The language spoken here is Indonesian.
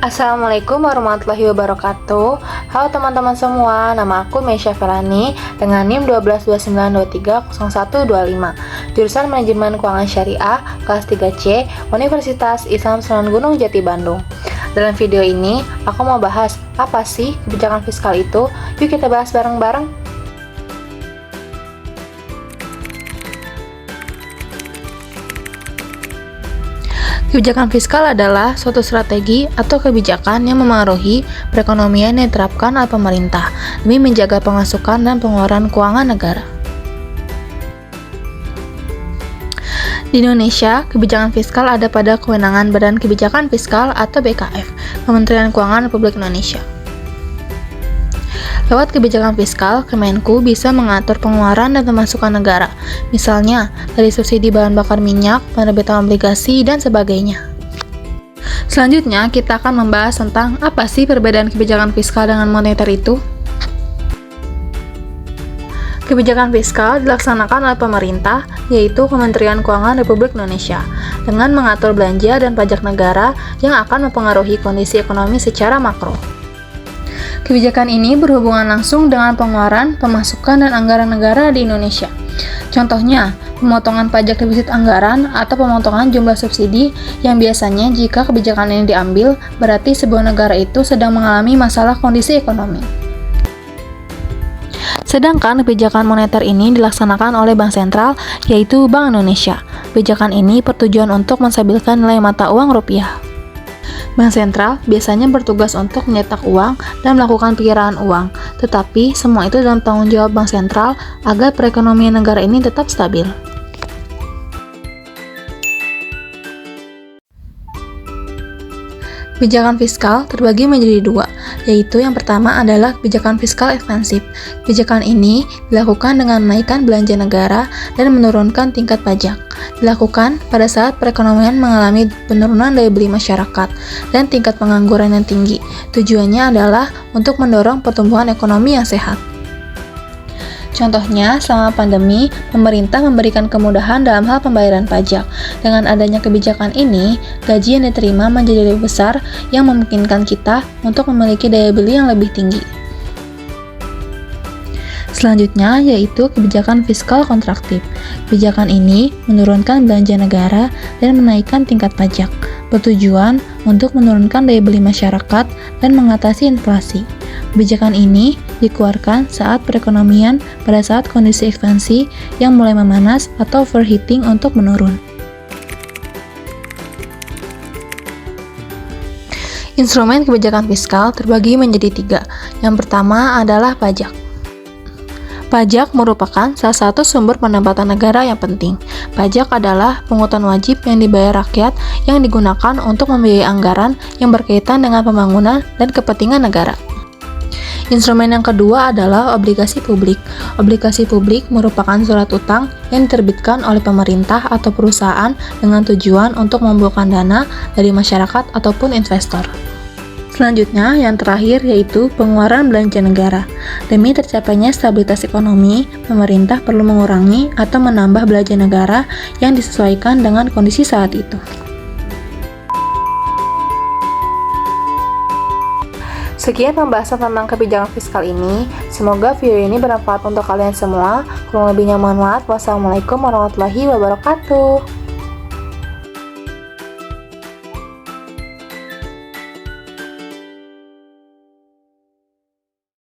Assalamualaikum warahmatullahi wabarakatuh. Halo teman-teman semua, nama aku Meisha Felani dengan NIM 1229230125, jurusan Manajemen Keuangan Syariah, kelas 3C, Universitas Islam Sunan Gunung Jati Bandung. Dalam video ini, aku mau bahas apa sih kebijakan fiskal itu. Yuk kita bahas bareng-bareng. Kebijakan fiskal adalah suatu strategi atau kebijakan yang memengaruhi perekonomian yang diterapkan oleh pemerintah demi menjaga pemasukan dan pengeluaran keuangan negara. Di Indonesia, kebijakan fiskal ada pada kewenangan Badan Kebijakan Fiskal atau BKF, Kementerian Keuangan Republik Indonesia. Lewat kebijakan fiskal, Kemenku bisa mengatur pengeluaran dan pemasukan negara, misalnya dari subsidi bahan bakar minyak, penerbitan obligasi, dan sebagainya. Selanjutnya, kita akan membahas tentang apa sih perbedaan kebijakan fiskal dengan moneter itu. Kebijakan fiskal dilaksanakan oleh pemerintah, yaitu Kementerian Keuangan Republik Indonesia, dengan mengatur belanja dan pajak negara yang akan mempengaruhi kondisi ekonomi secara makro. Kebijakan ini berhubungan langsung dengan pengeluaran, pemasukan, dan anggaran negara di Indonesia. Contohnya, pemotongan pajak defisit anggaran atau pemotongan jumlah subsidi yang biasanya jika kebijakan ini diambil, berarti sebuah negara itu sedang mengalami masalah kondisi ekonomi. Sedangkan kebijakan moneter ini dilaksanakan oleh Bank Sentral, yaitu Bank Indonesia. Kebijakan ini bertujuan untuk menstabilkan nilai mata uang rupiah. Bank Sentral biasanya bertugas untuk mencetak uang dan melakukan perkiraan uang, tetapi semua itu dalam tanggung jawab Bank Sentral agar perekonomian negara ini tetap stabil. Kebijakan fiskal terbagi menjadi dua, yaitu yang pertama adalah kebijakan fiskal ekspansif. Kebijakan ini dilakukan dengan menaikkan belanja negara dan menurunkan tingkat pajak. Dilakukan pada saat perekonomian mengalami penurunan daya beli masyarakat dan tingkat pengangguran yang tinggi. Tujuannya adalah untuk mendorong pertumbuhan ekonomi yang sehat. Contohnya, selama pandemi, pemerintah memberikan kemudahan dalam hal pembayaran pajak. Dengan adanya kebijakan ini, gaji yang diterima menjadi lebih besar yang memungkinkan kita untuk memiliki daya beli yang lebih tinggi. Selanjutnya, yaitu kebijakan fiskal kontraktif. Kebijakan ini menurunkan belanja negara dan menaikkan tingkat pajak, bertujuan untuk menurunkan daya beli masyarakat dan mengatasi inflasi. Kebijakan ini dikeluarkan saat perekonomian pada saat kondisi ekspansi yang mulai memanas atau overheating untuk menurun. Instrumen kebijakan fiskal terbagi menjadi tiga. Yang pertama adalah pajak. Pajak merupakan salah satu sumber pendapatan negara yang penting. Pajak adalah pungutan wajib yang dibayar rakyat yang digunakan untuk membiayai anggaran yang berkaitan dengan pembangunan dan kepentingan negara. Instrumen yang kedua adalah obligasi publik. Obligasi publik merupakan surat utang yang diterbitkan oleh pemerintah atau perusahaan dengan tujuan untuk mengumpulkan dana dari masyarakat ataupun investor. Selanjutnya, yang terakhir yaitu pengeluaran belanja negara. Demi tercapainya stabilitas ekonomi, pemerintah perlu mengurangi atau menambah belanja negara yang disesuaikan dengan kondisi saat itu. Sekian pembahasan tentang kebijakan fiskal ini. Semoga video ini bermanfaat untuk kalian semua. Kurang lebihnya mohon maaf. Wassalamualaikum warahmatullahi wabarakatuh.